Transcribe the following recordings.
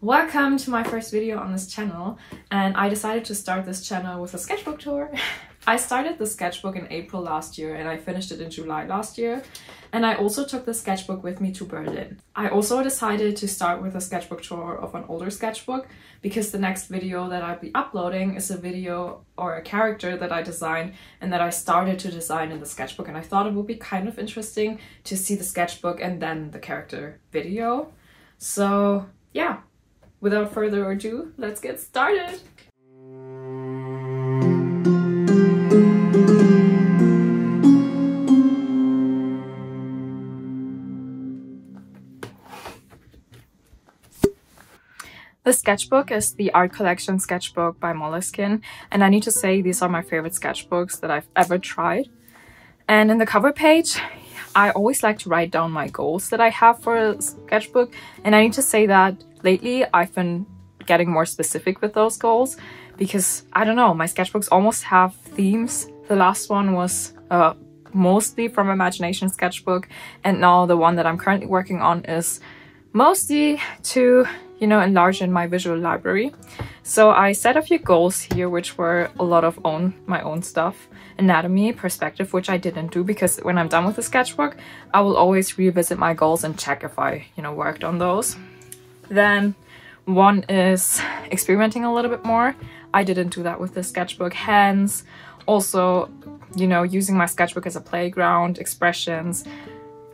Welcome to my first video on this channel, and I decided to start this channel with a sketchbook tour. I started the sketchbook in April last year and I finished it in July last year, and I also took the sketchbook with me to Berlin. I also decided to start with a sketchbook tour of an older sketchbook because the next video that I'll be uploading is a video or a character that I designed and that I started to design in the sketchbook, and I thought it would be kind of interesting to see the sketchbook and then the character video. So yeah, without further ado, let's get started! The sketchbook is the art collection sketchbook by Moleskine, and I need to say these are my favorite sketchbooks that I've ever tried. And in the cover page, I always like to write down my goals that I have for a sketchbook, and I need to say that lately I've been getting more specific with those goals because, I don't know, my sketchbooks almost have themes. The last one was mostly from Imagination sketchbook, and now the one that I'm currently working on is mostly to, you know, enlarge in my visual library. So I set a few goals here, which were a lot of my own stuff. Anatomy, perspective, which I didn't do because when I'm done with the sketchbook, I will always revisit my goals and check if I, you know, worked on those. Then one is experimenting a little bit more. I didn't do that with the sketchbook. Hands, also, you know, using my sketchbook as a playground, expressions,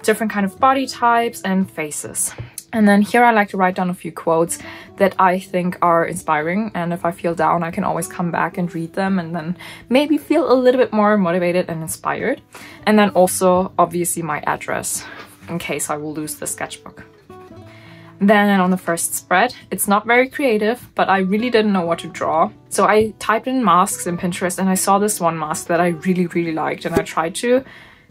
different kind of body types and faces. And then here I like to write down a few quotes that I think are inspiring, and if I feel down I can always come back and read them and then maybe feel a little bit more motivated and inspired. And then also obviously my address in case I will lose the sketchbook. Then on the first spread, it's not very creative, but I really didn't know what to draw. So I typed in masks in Pinterest and I saw this one mask that I really liked, and I tried to,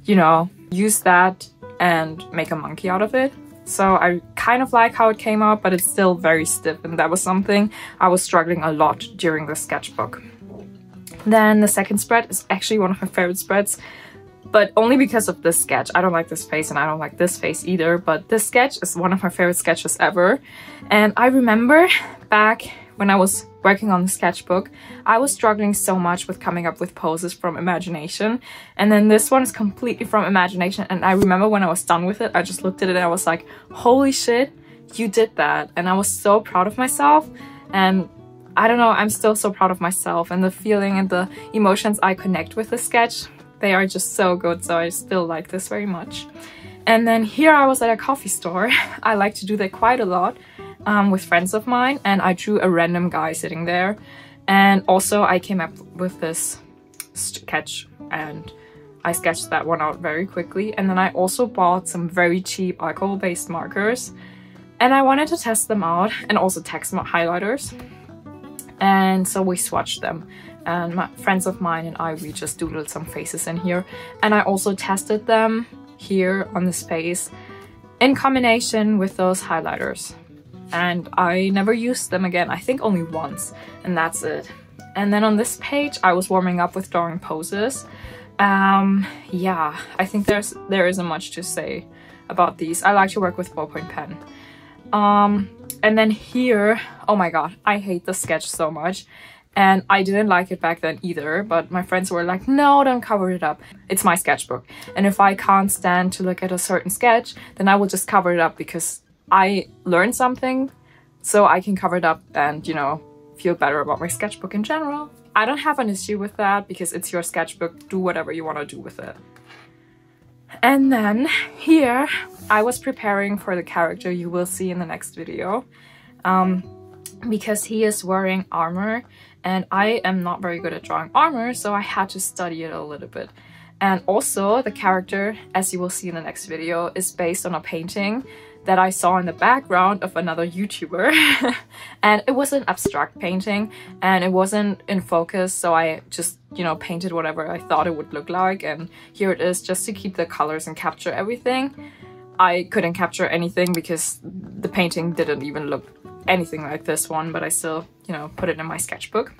you know, use that and make a monkey out of it. So I kind of like how it came out, but it's still very stiff, and that was something I was struggling a lot during the sketchbook. Then the second spread is actually one of my favorite spreads, but only because of this sketch. I don't like this face and I don't like this face either, but this sketch is one of my favorite sketches ever. And I remember back when I was working on the sketchbook, I was struggling so much with coming up with poses from Imagination, and then this one is completely from Imagination. And I remember when I was done with it, I just looked at it and I was like, holy shit, you did that. And I was so proud of myself, and I don't know, I'm still so proud of myself, and the feeling and the emotions I connect with the sketch, they are just so good. So I still like this very much. And then here I was at a coffee store. I like to do that quite a lot with friends of mine, and I drew a random guy sitting there. And also I came up with this sketch and I sketched that one out very quickly. And then I also bought some very cheap alcohol-based markers, and I wanted to test them out, and also text highlighters. And so we swatched them, and my friends of mine and I, we just doodled some faces in here. And I also tested them here on this face in combination with those highlighters. And I never used them again, I think only once, and that's it. And then on this page I was warming up with drawing poses. Yeah, I think there isn't much to say about these. I like to work with ballpoint pen. And then here, oh my god, I hate the sketch so much. And I didn't like it back then either, but my friends were like, no, don't cover it up. It's my sketchbook. And if I can't stand to look at a certain sketch, then I will just cover it up because I learned something, so I can cover it up and, you know, feel better about my sketchbook in general. I don't have an issue with that because it's your sketchbook. Do whatever you want to do with it. And then here I was preparing for the character you will see in the next video, because he is wearing armor, and I am not very good at drawing armor, so I had to study it a little bit. And also the character, as you will see in the next video, is based on a painting that I saw in the background of another YouTuber. And it was an abstract painting and it wasn't in focus, so I just, you know, painted whatever I thought it would look like, and here it is, just to keep the colors and capture everything. I couldn't capture anything because the painting didn't even look anything like this one, but I still, you know, put it in my sketchbook.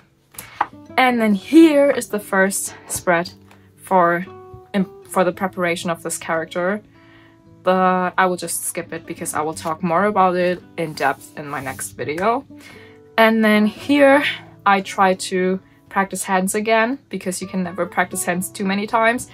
And then here is the first spread for the preparation of this character. but I will just skip it because I will talk more about it in depth in my next video. And then here I try to practice hands again, because you can never practice hands too many times.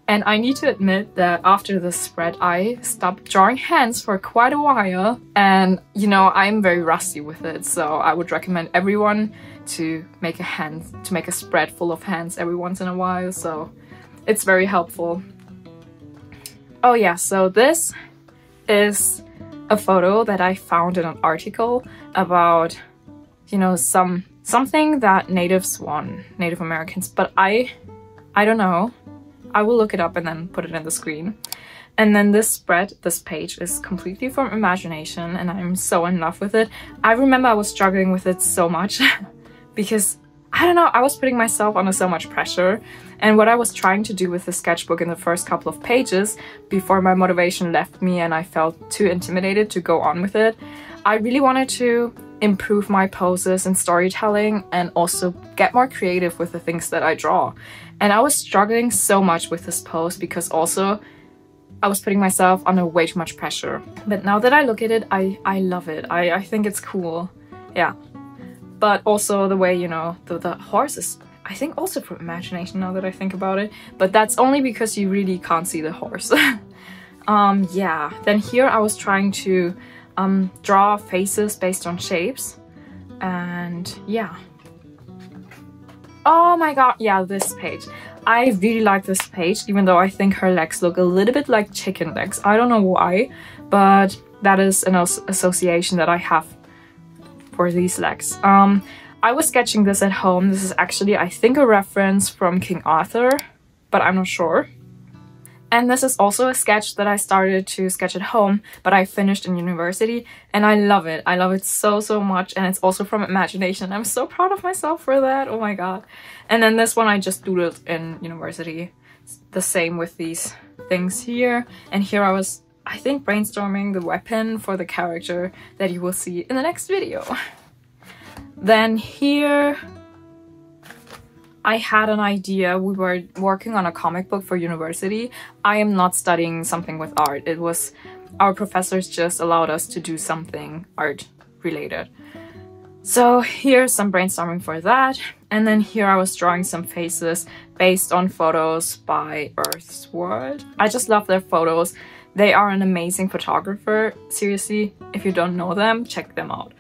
And I need to admit that after this spread I stopped drawing hands for quite a while, and you know, I'm very rusty with it, so I would recommend everyone to make a spread full of hands every once in a while, so it's very helpful. Oh yeah, so this is a photo that I found in an article about, you know, something that natives want, Native Americans, but I don't know. I will look it up and then put it in the screen. And then this page is completely from imagination, and I'm so in love with it. I remember I was struggling with it so much because, I don't know, I was putting myself under so much pressure. And what I was trying to do with the sketchbook in the first couple of pages, before my motivation left me and I felt too intimidated to go on with it, I really wanted to improve my poses and storytelling, and also get more creative with the things that I draw. And I was struggling so much with this pose because also I was putting myself under way too much pressure. But now that I look at it, I love it. I think it's cool. Yeah. But also the way, you know, the horse is, I think, also from imagination now that I think about it. But that's only because you really can't see the horse. Yeah. Then here I was trying to draw faces based on shapes. And yeah. Oh my god, yeah, this page. I really like this page, even though I think her legs look a little bit like chicken legs. I don't know why, but that is an association that I have for these legs. I was sketching this at home. This is actually, I think, a reference from King Arthur, but I'm not sure. And this is also a sketch that I started to sketch at home, but I finished in university, and I love it. I love it so, so much, and it's also from imagination. I'm so proud of myself for that. Oh my god. And then this one I just doodled in university. It's the same with these things here. And here I was, I think, brainstorming the weapon for the character that you will see in the next video. Then here I had an idea. We were working on a comic book for university. I am not studying something with art. It was, our professors just allowed us to do something art related. So here's some brainstorming for that. And then here I was drawing some faces based on photos by Earth's World. I just love their photos. They are an amazing photographer. Seriously, if you don't know them, check them out.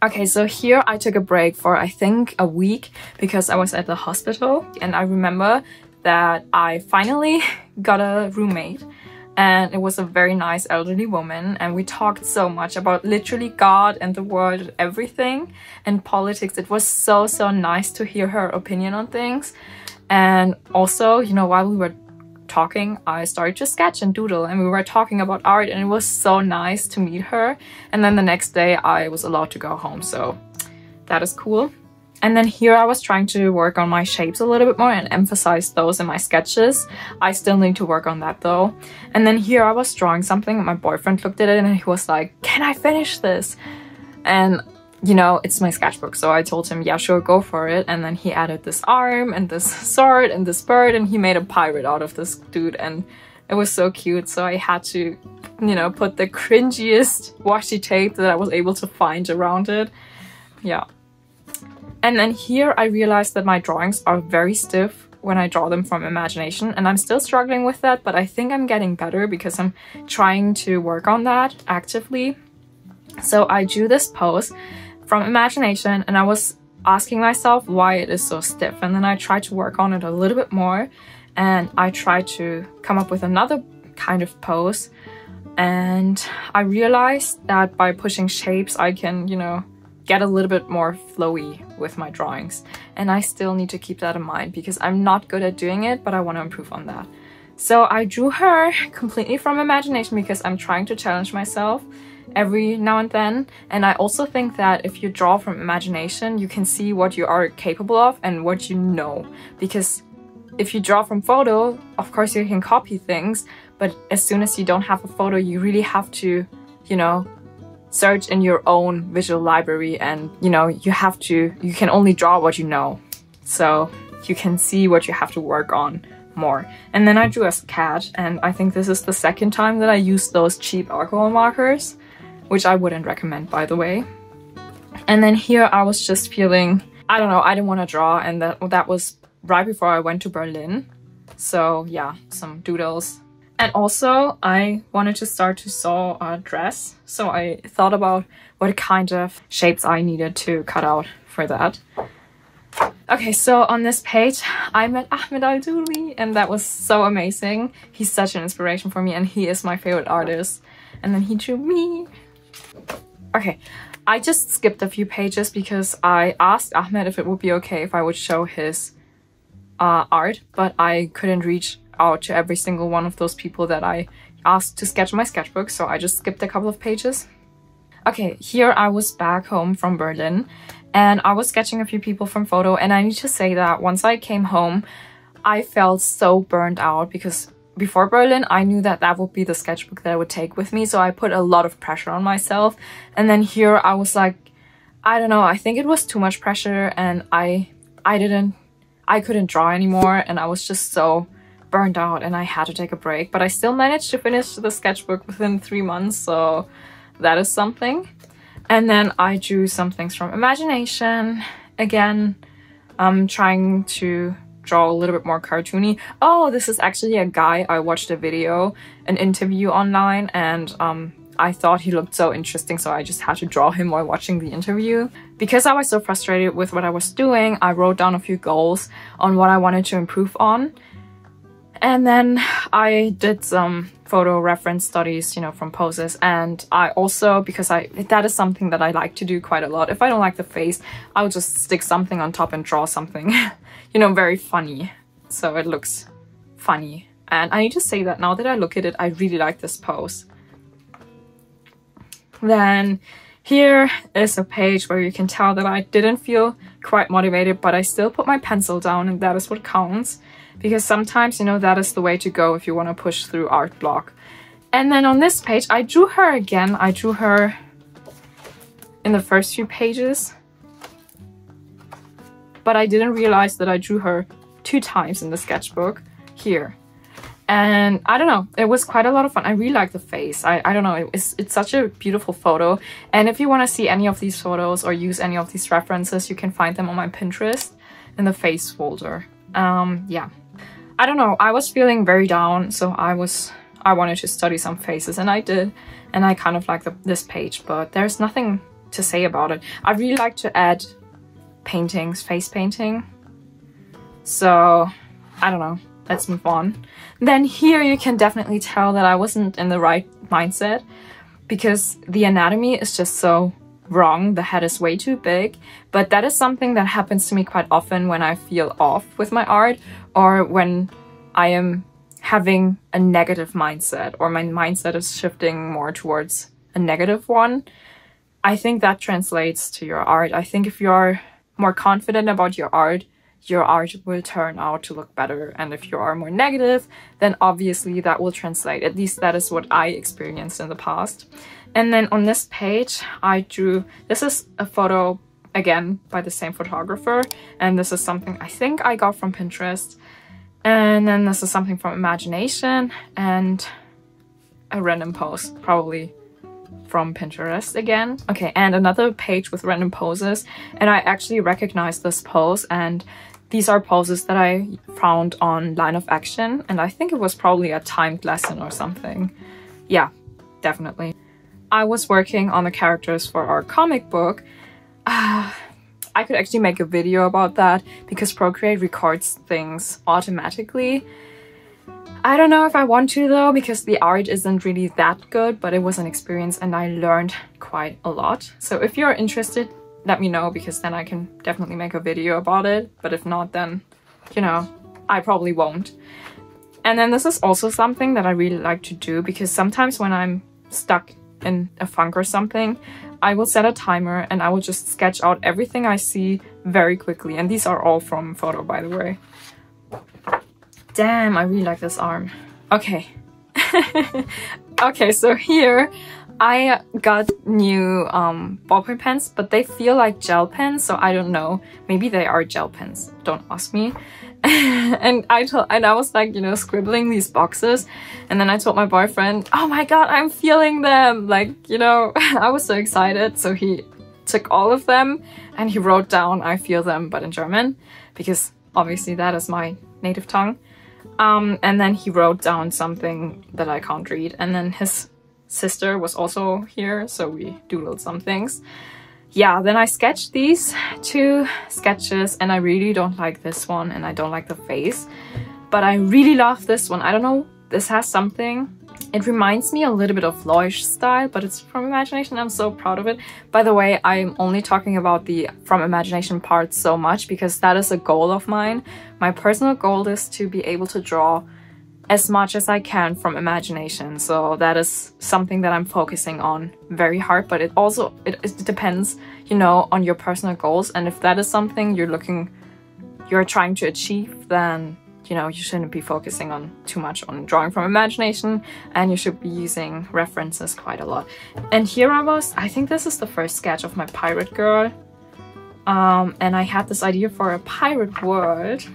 Okay, so here I took a break for, I think, a week because I was at the hospital, and I remember that I finally got a roommate, and it was a very nice elderly woman, and we talked so much about literally God and the world and everything, and politics. It was so, so nice to hear her opinion on things. And also, you know, while we were talking, I started to sketch and doodle, and we were talking about art, and it was so nice to meet her. And then the next day I was allowed to go home, so that is cool. And then here I was trying to work on my shapes a little bit more and emphasize those in my sketches. I still need to work on that though. And then here I was drawing something, and my boyfriend looked at it and he was like, "Can I finish this?" And you know, it's my sketchbook, so I told him, yeah, sure, go for it. And then he added this arm and this sword and this bird, and he made a pirate out of this dude, and it was so cute. So I had to, you know, put the cringiest washi tape that I was able to find around it. Yeah. And then here I realized that my drawings are very stiff when I draw them from imagination, and I'm still struggling with that, but I think I'm getting better because I'm trying to work on that actively. So I drew this pose from imagination, and I was asking myself why it is so stiff, and then I tried to work on it a little bit more, and I tried to come up with another kind of pose, and I realized that by pushing shapes I can, you know, get a little bit more flowy with my drawings. And I still need to keep that in mind because I'm not good at doing it, but I want to improve on that. So I drew her completely from imagination because I'm trying to challenge myself every now and then. And I also think that if you draw from imagination, you can see what you are capable of and what you know. Because if you draw from photo, of course you can copy things, but as soon as you don't have a photo, you really have to, you know, search in your own visual library, and you know, you can only draw what you know. So you can see what you have to work on more. And then I drew a cat, and I think this is the second time that I used those cheap alcohol markers, which I wouldn't recommend, by the way. And then here I was just feeling, I don't know, I didn't want to draw, and that was right before I went to Berlin. So yeah, some doodles. And also I wanted to start to sew a dress, so I thought about what kind of shapes I needed to cut out for that. Okay, so on this page I met Ahmed Al-Douli, and that was so amazing. He's such an inspiration for me, and he is my favorite artist. And then he drew me. Okay, I just skipped a few pages because I asked Ahmed if it would be okay if I would show his art, but I couldn't reach out to every single one of those people that I asked to sketch my sketchbook, so I just skipped a couple of pages. Okay, here I was back home from Berlin, and I was sketching a few people from photo, and I need to say that once I came home, I felt so burned out because before Berlin, I knew that that would be the sketchbook that I would take with me, so I put a lot of pressure on myself. And then here I was like, I don't know, I think it was too much pressure, and I couldn't draw anymore, and I was just so burned out and I had to take a break. But I still managed to finish the sketchbook within 3 months, so that is something. And then I drew some things from imagination. Again, I'm trying to draw a little bit more cartoony. Oh, this is actually a guy. I watched a video, an interview online, and I thought he looked so interesting, so I just had to draw him while watching the interview. Because I was so frustrated with what I was doing, I wrote down a few goals on what I wanted to improve on. And then I did some photo reference studies, you know, from poses. And I also, because that is something that I like to do quite a lot. If I don't like the face, I'll just stick something on top and draw something, you know, very funny. So it looks funny. And I need to say that now that I look at it, I really like this pose. Then here is a page where you can tell that I didn't feel quite motivated, but I still put my pencil down, and that is what counts. Because sometimes, you know, that is the way to go if you want to push through art block. And then on this page, I drew her again. I drew her in the first few pages. But I didn't realize that I drew her 2 times in the sketchbook here. And I don't know, it was quite a lot of fun. I really like the face. I don't know, it's such a beautiful photo. And if you want to see any of these photos or use any of these references, you can find them on my Pinterest in the face folder. Yeah. I don't know, I was feeling very down, so I wanted to study some faces, and I did. And I kind of like this page, but there's nothing to say about it. I really like to add paintings, face painting. So, I don't know. Let's move on. Then here you can definitely tell that I wasn't in the right mindset because the anatomy is just so wrong. The head is way too big, but that is something that happens to me quite often when I feel off with my art, or when I am having a negative mindset, or my mindset is shifting more towards a negative one. I think that translates to your art. I think if you're more confident about your art will turn out to look better. And if you are more negative, then obviously that will translate. At least that is what I experienced in the past. And then on this page, I drew, this is a photo, again, by the same photographer. And this is something I think I got from Pinterest. And then this is something from imagination and a random post, probably from Pinterest again. Okay, and another page with random poses. And I actually recognized this pose, and these are poses that I found on Line of Action, and I think it was probably a timed lesson or something. Yeah, definitely. I was working on the characters for our comic book. I could actually make a video about that because Procreate records things automatically. I don't know if I want to though, because the art isn't really that good, but it was an experience and I learned quite a lot. So if you're interested, let me know, because then I can definitely make a video about it. But if not, then, you know, I probably won't. And then this is also something that I really like to do, because sometimes when I'm stuck in a funk or something, I will set a timer and I will just sketch out everything I see very quickly. And these are all from photo, by the way. Damn, I really like this arm. Okay. Okay, so here I got new ballpoint pens, but they feel like gel pens, so I don't know. Maybe they are gel pens, don't ask me. and I was like, you know, scribbling these boxes, and then I told my boyfriend, oh my god, I'm feeling them, like, you know. I was so excited. So he took all of them and he wrote down I feel them, but in German, because obviously that is my native tongue. And then he wrote down something that I can't read, and then his sister was also here, so we doodled some things. Yeah, then I sketched these 2 sketches, and I really don't like this one, and I don't like the face, but I really love this one. I don't know, this has something. It reminds me a little bit of Loish style, but it's from imagination. I'm so proud of it. By the way, I'm only talking about the from imagination part so much because that is a goal of mine. My personal goal is to be able to draw as much as I can from imagination. So that is something that I'm focusing on very hard, but it also, it depends, you know, on your personal goals. And if that is something you're trying to achieve, then you know, you shouldn't be focusing on too much on drawing from imagination, and you should be using references quite a lot. And here I think this is the first sketch of my pirate girl. And I had this idea for a pirate world.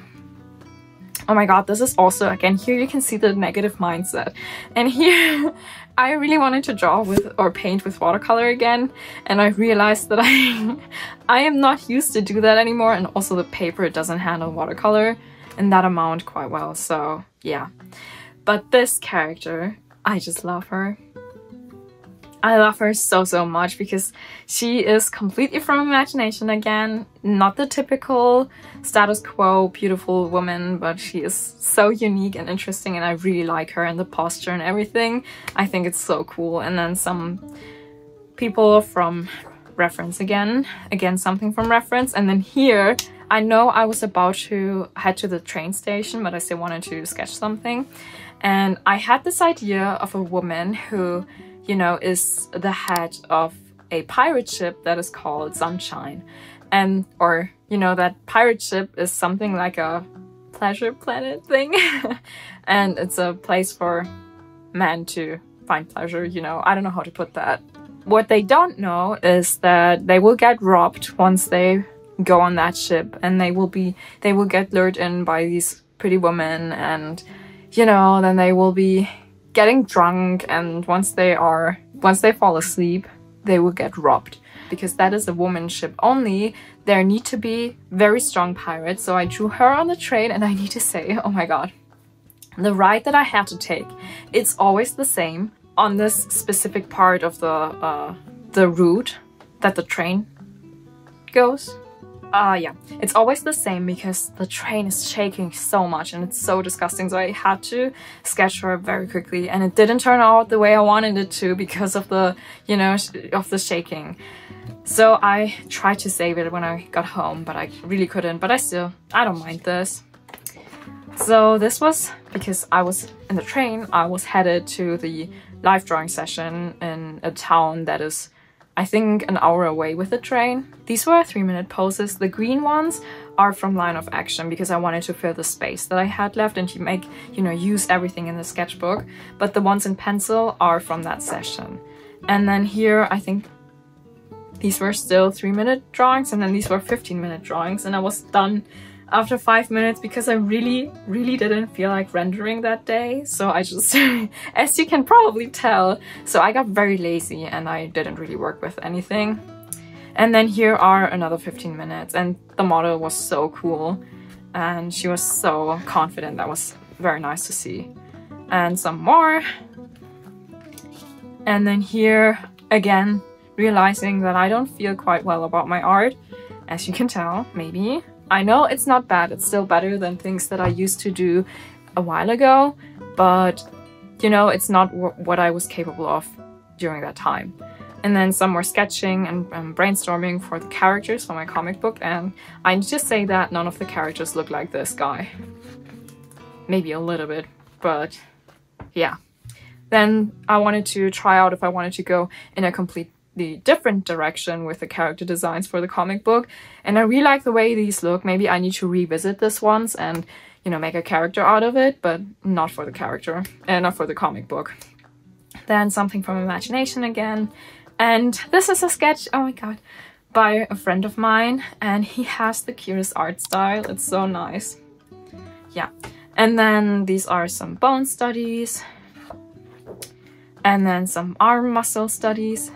Oh my god, this is also, again, here you can see the negative mindset. And here I really wanted to draw with or paint with watercolor again, and I realized that I am not used to do that anymore, and also the paper doesn't handle watercolor in that amount quite well, so yeah. But this character, I just love her. I love her so much because she is completely from imagination again. Not the typical status quo beautiful woman, but she is so unique and interesting, and I really like her and the posture and everything. I think it's so cool. And then some people from reference again something from reference. And then here I know I was about to head to the train station, but I still wanted to sketch something, and I had this idea of a woman who, you know, is the head of a pirate ship that is called Sunshine, and or you know, that pirate ship is something like a pleasure planet thing and it's a place for men to find pleasure, you know. I don't know how to put that. What they don't know is that they will get robbed once they go on that ship, and they will get lured in by these pretty women, and you know, then they will be getting drunk, and once they fall asleep, they will get robbed, because that is a woman's ship only. There need to be very strong pirates. So I drew her on the train, and I need to say, oh my god, the ride that I had to take, it's always the same on this specific part of the route that the train goes. Yeah, it's always the same because the train is shaking so much and it's so disgusting. So I had to sketch her very quickly, and it didn't turn out the way I wanted it to because of the, you know, of the shaking. So I tried to save it when I got home, but I really couldn't. But I don't mind this. So this was because I was in the train. I was headed to the live drawing session in a town that is, I think, an hour away with the train. These were 3-minute poses. The green ones are from Line of Action because I wanted to fill the space that I had left and to make, you know, use everything in the sketchbook. But the ones in pencil are from that session. And then here, I think these were still 3-minute drawings, and then these were 15-minute drawings, and I was done after 5 minutes because I really didn't feel like rendering that day. So I just, as you can probably tell, so I got very lazy and I didn't really work with anything. And then here are another 15 minutes, and the model was so cool and she was so confident. That was very nice to see. And some more. And then here again, realizing that I don't feel quite well about my art, as you can tell, maybe. I know it's not bad, it's still better than things that I used to do a while ago, but you know, it's not what I was capable of during that time. And then some more sketching and brainstorming for the characters for my comic book, and I need to say that none of the characters look like this guy. Maybe a little bit, but yeah. Then I wanted to try out if I wanted to go in a completely different direction with the character designs for the comic book, and I really like the way these look. Maybe I need to revisit this once and, you know, make a character out of it, but not for the character and not for the comic book. Then something from imagination again, and this is a sketch, oh my god, by a friend of mine, and he has the cutest art style. It's so nice. yeah. And then these are some bone studies. And then some arm muscle studies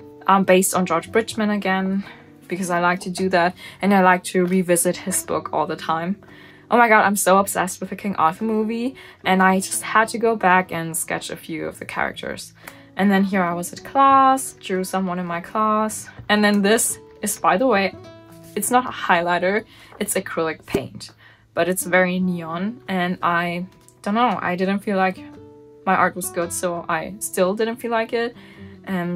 based on George Bridgman again, because I like to do that and I like to revisit his book all the time. Oh my god, I'm so obsessed with the King Arthur movie, and I just had to go back and sketch a few of the characters. And then here I was at class, drew someone in my class. And then this is, by the way, it's not a highlighter, it's acrylic paint. But it's very neon, and I don't know, I didn't feel like my art was good, so I still didn't feel like it.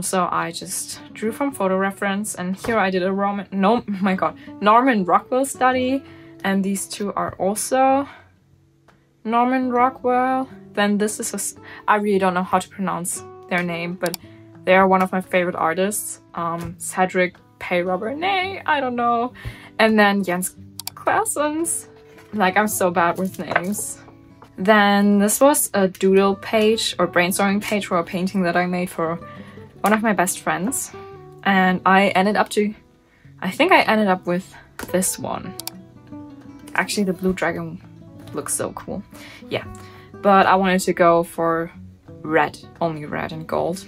So I just drew from photo reference, and here I did a Norman Rockwell study, and these two are also Norman Rockwell. Then this is I really don't know how to pronounce their name, but they are one of my favorite artists. Cedric Peyrobernet, I don't know. And then Jens Claessens. Like, I'm so bad with names. Then this was a doodle page or brainstorming page for a painting that I made for one of my best friends. And I think I ended up with this one. Actually, the blue dragon looks so cool. Yeah, but I wanted to go for red, only red and gold.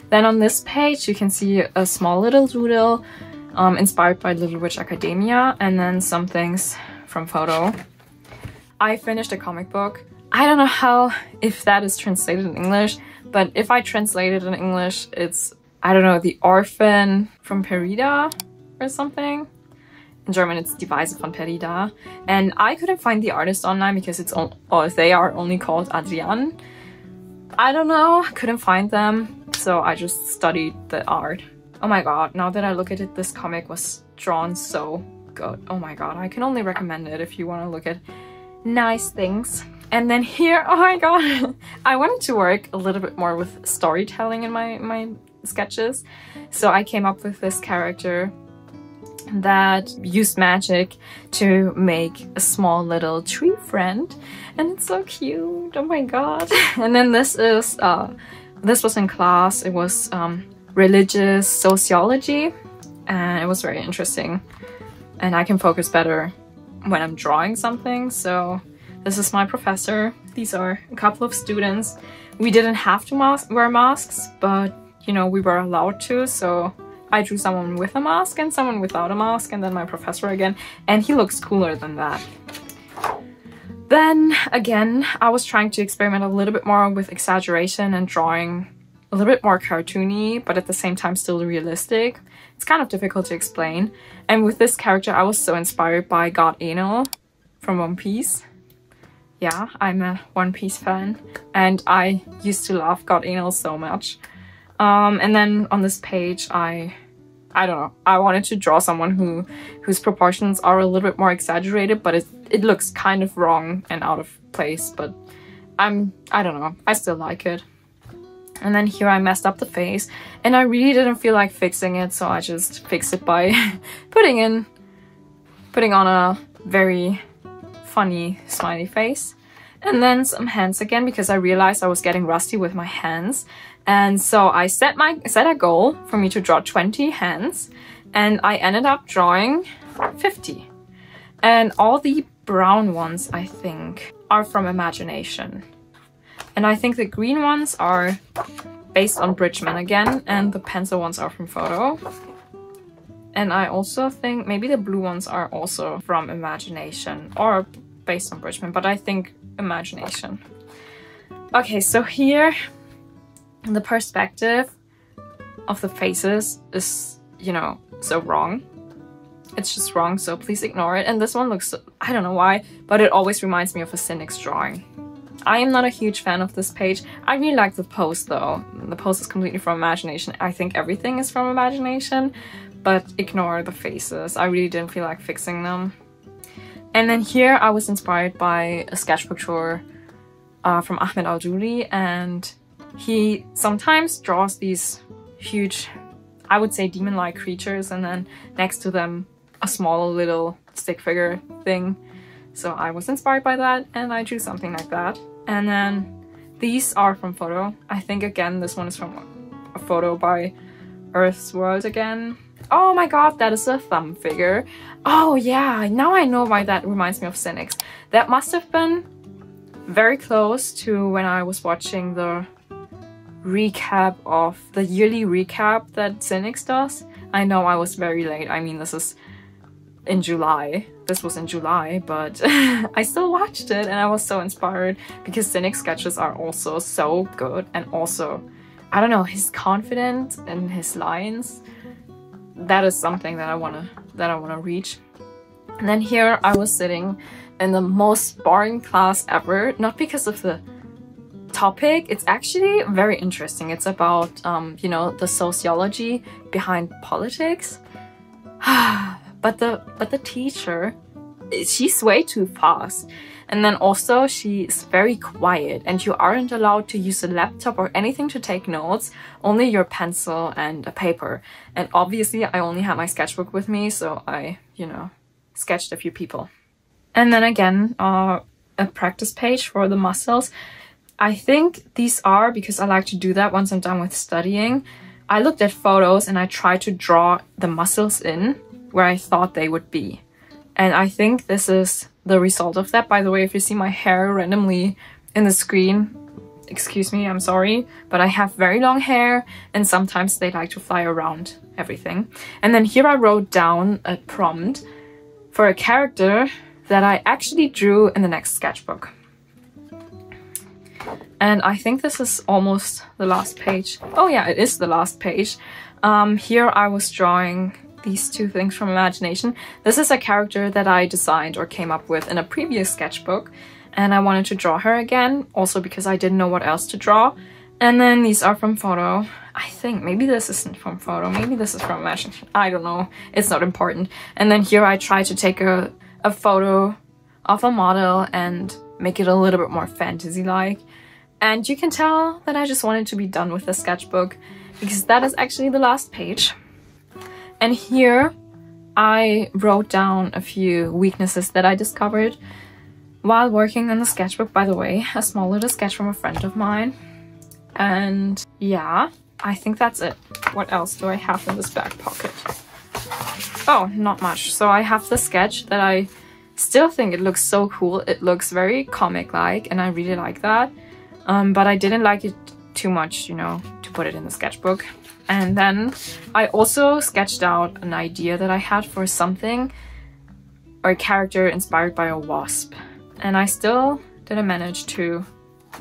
Then on this page you can see a small little doodle inspired by Little Witch Academia, and then some things from photo. I finished a comic book. I don't know if that is translated in English, but if I translate it in English, it's, I don't know, The Orphan from Perida or something. In German it's Die Weise von Perida. And I couldn't find the artist online because they are only called Adrian. I don't know, couldn't find them, so I just studied the art. Oh my god, now that I look at it, this comic was drawn so good. Oh my god, I can only recommend it if you want to look at nice things. And then here, oh my god, I wanted to work a little bit more with storytelling in my sketches. So I came up with this character that used magic to make a small little tree friend, and it's so cute. Oh my god. And then this was in class. It was religious sociology, and it was very interesting, and I can focus better when I'm drawing something. So this is my professor. These are a couple of students. We didn't have to wear masks, but you know, we were allowed to, so I drew someone with a mask and someone without a mask, and then my professor again, and he looks cooler than that. Then again, I was trying to experiment a little bit more with exaggeration and drawing a little bit more cartoony, but at the same time still realistic. It's kind of difficult to explain. And with this character, I was so inspired by God Enel from One Piece. Yeah, I'm a One Piece fan, and I used to love God Enel so much. And then on this page, I don't know, I wanted to draw someone whose proportions are a little bit more exaggerated, but it looks kind of wrong and out of place, but I don't know, I still like it. And then here I messed up the face, and I really didn't feel like fixing it, so I just fixed it by putting on a very funny smiley face. And then some hands again, because I realized I was getting rusty with my hands. And so I set a goal for me to draw 20 hands, and I ended up drawing 50. And all the brown ones, I think, are from imagination. And I think the green ones are based on Bridgman again, and the pencil ones are from photo. And I also think maybe the blue ones are also from imagination or based on Bridgman, but I think imagination. Okay, so here the perspective of the faces is, you know, so wrong. It's just wrong, so please ignore it. And this one looks, I don't know why, but it always reminds me of a Cynic's drawing. I am not a huge fan of this page. I really like the pose though. The pose is completely from imagination. I think everything is from imagination, but ignore the faces. I really didn't feel like fixing them. And then here I was inspired by a sketchbook tour from Ahmed Al-Juri, and he sometimes draws these huge, I would say demon-like creatures, and then next to them a small little stick figure thing. So I was inspired by that, and I drew something like that. And then these are from photo. I think again this one is from a photo by Earth's World again. Oh my god, that is a thumb figure. Oh yeah, now I know why that reminds me of Cynics. That must have been very close to when I was watching the recap of the yearly recap that Cynics does. I know I was very late. I mean, this is in July. This was in July, but I still watched it and I was so inspired because Cynic's sketches are also so good, and also, I don't know, his confidence and his lines. That is something that I wanna reach. And then here I was sitting in the most boring class ever, not because of the topic. It's actually very interesting. It's about you know, the sociology behind politics. but the teacher, she's way too fast. And then also she's very quiet, and you aren't allowed to use a laptop or anything to take notes, only your pencil and a paper. And obviously I only had my sketchbook with me, so I, you know, sketched a few people. And then again, a practice page for the muscles. I think these are, because I like to do that once I'm done with studying, I looked at photos and I tried to draw the muscles in where I thought they would be. And I think this is the result of that. By the way, if you see my hair randomly in the screen, excuse me, I'm sorry, but I have very long hair and sometimes they like to fly around everything. And then here I wrote down a prompt for a character that I actually drew in the next sketchbook. And I think this is almost the last page. Oh yeah, it is the last page. Here I was drawing these two things from imagination. This is a character that I designed or came up with in a previous sketchbook, and I wanted to draw her again, also because I didn't know what else to draw. And then these are from photo. I think maybe this isn't from photo, maybe this is from imagination. I don't know, it's not important. And then here I tried to take a photo of a model and make it a little bit more fantasy-like. And you can tell that I just wanted to be done with the sketchbook, because that is actually the last page. And here I wrote down a few weaknesses that I discovered while working on the sketchbook. By the way, a small little sketch from a friend of mine. And yeah, I think that's it. What else do I have in this back pocket? Oh, not much. So I have the sketch that I still think it looks so cool. It looks very comic-like and I really like that. But I didn't like it too much, you know, to put it in the sketchbook. And then I also sketched out an idea that I had for something or a character inspired by a wasp. And I still didn't manage to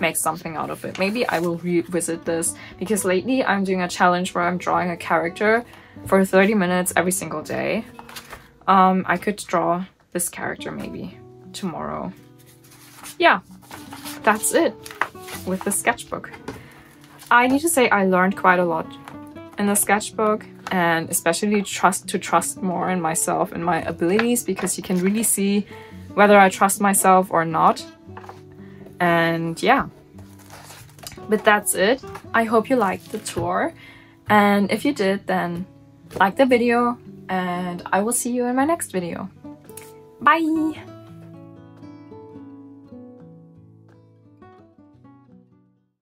make something out of it. Maybe I will revisit this, because lately I'm doing a challenge where I'm drawing a character for 30 minutes every single day. I could draw this character maybe tomorrow. Yeah, that's it with the sketchbook. I need to say I learned quite a lot in the sketchbook, and especially to trust more in myself and my abilities, because you can really see whether I trust myself or not. And yeah, but that's it. I hope you liked the tour, and if you did, then like the video, and I will see you in my next video. Bye!